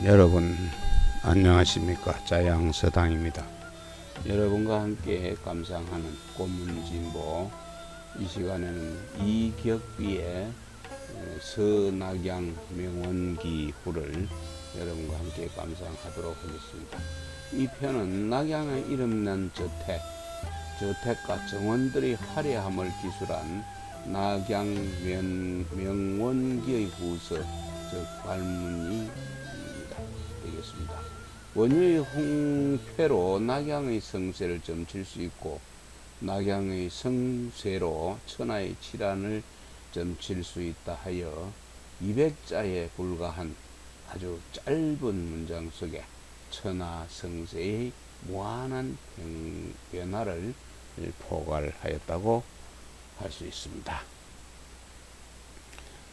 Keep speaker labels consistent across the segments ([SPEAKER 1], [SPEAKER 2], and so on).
[SPEAKER 1] 여러분 안녕하십니까? 자양서당입니다. 여러분과 함께 감상하는 꽃문진보, 이 시간에는 이격비의 서낙양 명원기후를 여러분과 함께 감상하도록 하겠습니다. 이 편은 낙양의 이름난 저택과 정원들의 화려함을 기술한 낙양 명원기의 후서, 즉 관문이 되겠습니다. 원유의 홍패로 낙양의 성세를 점칠 수 있고, 낙양의 성쇠로 천하의 칠안을 점칠 수 있다 하여 200자에 불과한 아주 짧은 문장 속에 천하 성세의 무한한 변화를 포괄하였다고 할 수 있습니다.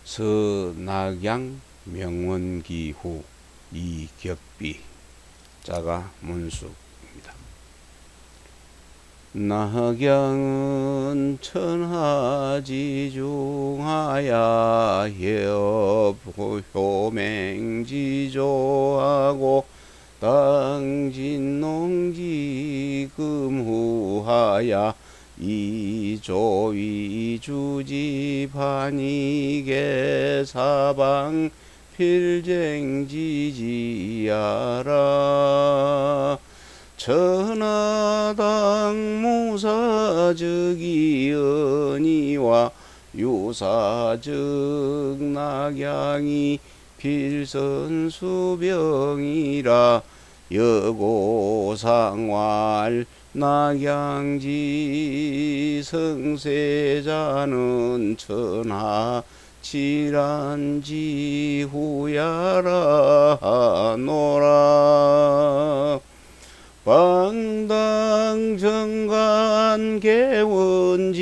[SPEAKER 1] 서낙양 명원기후 이격비, 자가 문숙입니다. 낙양은 천하지중하야 협효맹지조하고 당진농지금후하야 이조위주지반이계 사방 필쟁지지하라. 천하당 무사즉이언이와 유사즉 낙양이 필선수병이라. 여고상활 낙양지 성세자는 천하 칠안지후야라 노라. 방당정간 개원지간하야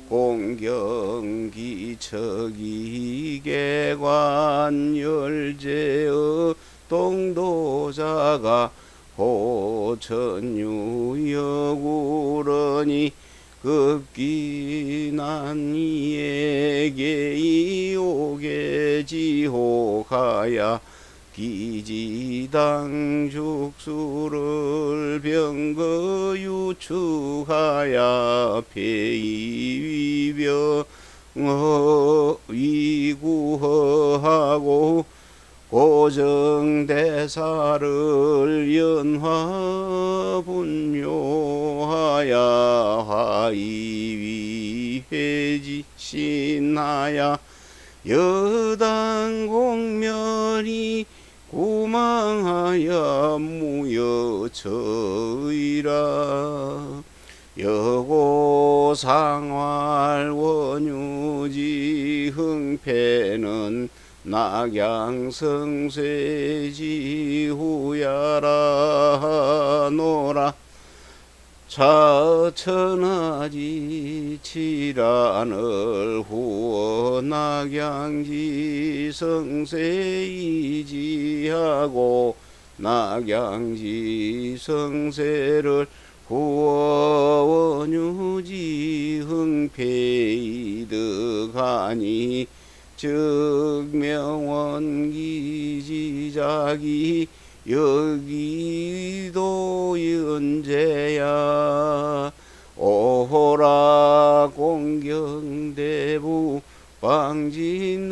[SPEAKER 1] 공경기척이계관 열제의 동도자가 호천유여구러니 급기난 이에게 이오게지호가야 기지당 죽수를 병거유축하야 폐위병어 위구허하고 고정대사를 연화분묘하야 화이위회지신하야 여당공멸이 구망하여 무여처이라. 여고상활 원유지 흥패는 낙양성세지후야라 노라. 자천하지 칠안을 후어 낙양지 성세이지하고 낙양지 성세를 후어 원유지 흥패이득하니 즉 명원기지작이 여기도 연제야. 오호라 공경대부 방진너조의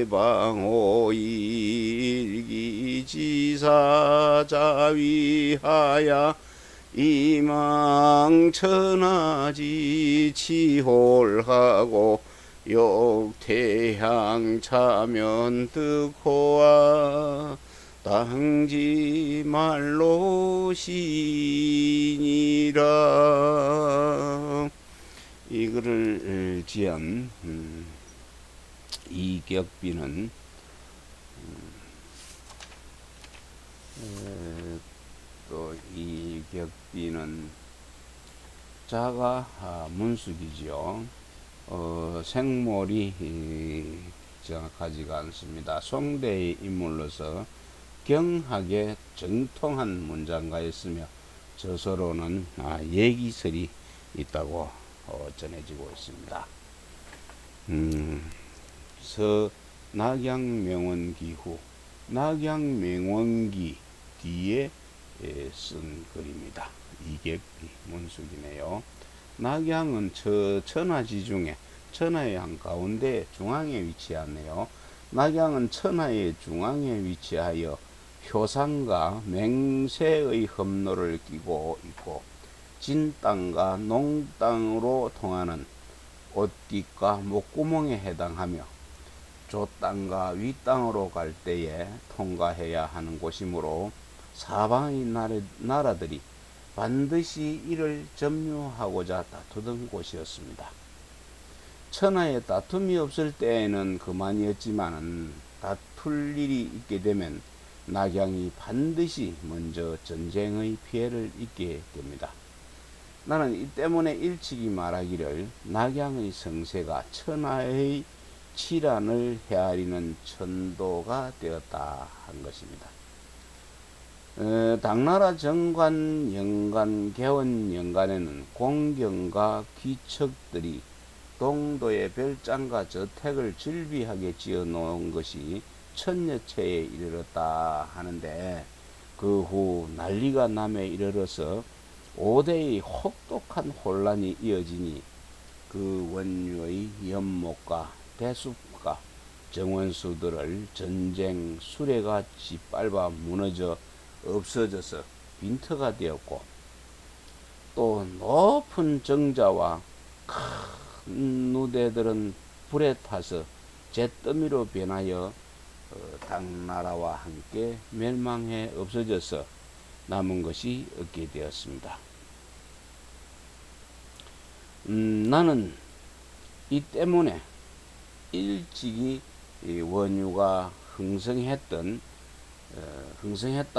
[SPEAKER 1] 방호일기지사자위하야 이망천하지 치홀하고 욕태향 차면득호와 당지말로 시니라. 이 글을 지은 이격비는 또 이격비는 자가 문숙이지요. 생몰이 정확하지가 않습니다. 송대의 인물로서 경하게 정통한 문장가였으며 저서로는 예기설이 있다고 전해지고 있습니다. 낙양명원기 후 낙양명원기 뒤에 쓴 글입니다. 이게 문숙이네요. 낙양은 천하지 중에 천하의 한가운데 중앙에 위치하네요. 낙양은 천하의 중앙에 위치하여 효산과 맹세의 험로를 끼고 있고 진땅과 농땅으로 통하는 옷깃과 목구멍에 해당하며 조땅과 윗땅으로 갈 때에 통과해야 하는 곳이므로 사방의 나라들이 반드시 이를 점유하고자 다투던 곳이었습니다. 천하에 다툼이 없을 때에는 그만이었지만 다툴 일이 있게 되면 낙양이 반드시 먼저 전쟁의 피해를 입게 됩니다. 나는 이 때문에 일찍이 말하기를 낙양의 성세가 천하의 치란을 헤아리는 천도가 되었다 한 것입니다. 당나라 정관 영관 개원 영관에는 공경과 귀척들이 동도의 별장과 저택을 즐비하게 지어 놓은 것이 천여채에 이르렀다 하는데 그 후 난리가 남에 이르러서 5대의 혹독한 혼란이 이어지니 그 원유의 연못과 대숲과 정원수들을 전쟁 수레가 짓밟아 무너져 없어져서 빈터가 되었고 또 높은 정자와 큰 누대들은 불에 타서 잿더미로 변하여 당나라와 함께 멸망해 없어져서 남은 것이 없게 되었습니다. 나는 이 때문에 일찍이 원유가 흥성했다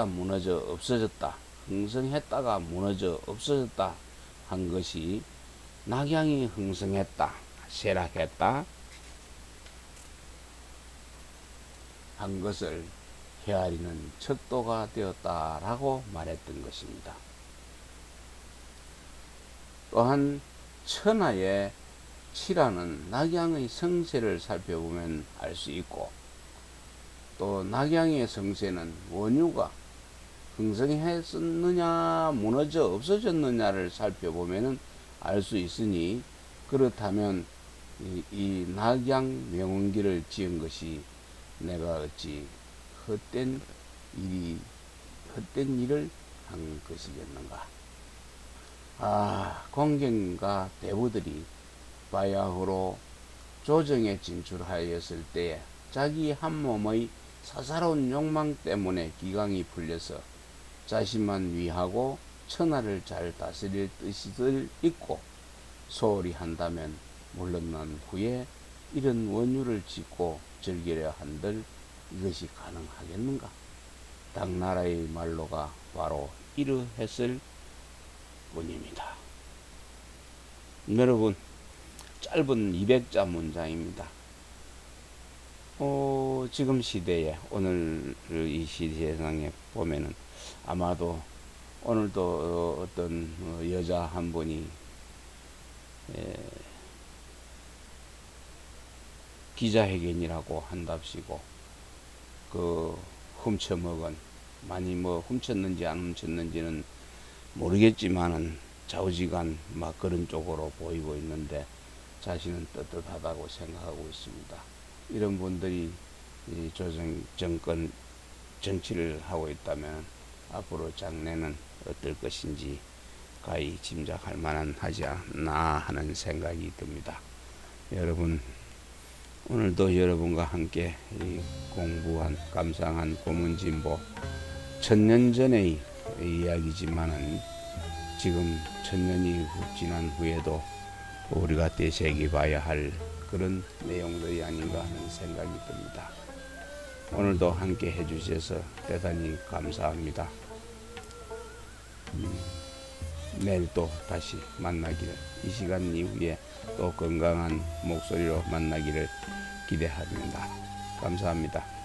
[SPEAKER 1] 무너져 없어졌다, 흥성했다가 무너져 없어졌다 한 것이 낙양이 흥성했다 쇠락했다 한 것을 헤아리는 척도가 되었다라고 말했던 것입니다. 또한 천하의 치라는 낙양의 성세를 살펴보면 알 수 있고 또 낙양의 성세는 원유가 흥성했었느냐 무너져 없어졌느냐를 살펴보면 알 수 있으니 그렇다면 이 낙양 명원기를 지은 것이 내가 어찌 헛된 일을 한 것이겠는가. 공경과 대부들이 바야흐로 조정에 진출하였을 때에 자기 한 몸의 사사로운 욕망 때문에 기강이 풀려서 자신만 위하고 천하를 잘 다스릴 뜻을 잊고 소홀히 한다면 물러난 후에 이런 원유를 짓고 즐기려 한들 이것이 가능하겠는가? 당나라의 말로가 바로 이러했을 뿐입니다. 여러분, 짧은 200자 문장입니다. 지금 시대에, 오늘 이 시대상에 보면은 아마도 오늘도 어떤 여자 한 분이 기자회견이라고 한답시고 그 훔쳐먹은, 많이 훔쳤는지 안 훔쳤는지는 모르겠지만은 좌우지간 막 그런 쪽으로 보이고 있는데 자신은 떳떳하다고 생각하고 있습니다. 이런 분들이 이 정권 정치를 하고 있다면 앞으로 장래는 어떨 것인지 가히 짐작할 만한 하지 않나 하는 생각이 듭니다. 여러분, 오늘도 여러분과 함께 이 공부한 감상한 고문진보 1000년 전의 이야기지만은 지금 1000년이 지난 후에도 우리가 되새겨봐야 할 그런 내용들이 아닌가 하는 생각이 듭니다. 오늘도 함께 해주셔서 대단히 감사합니다. 내일 또 다시 만나기를, 이 시간 이후에 또 건강한 목소리로 만나기를 기대합니다. 감사합니다.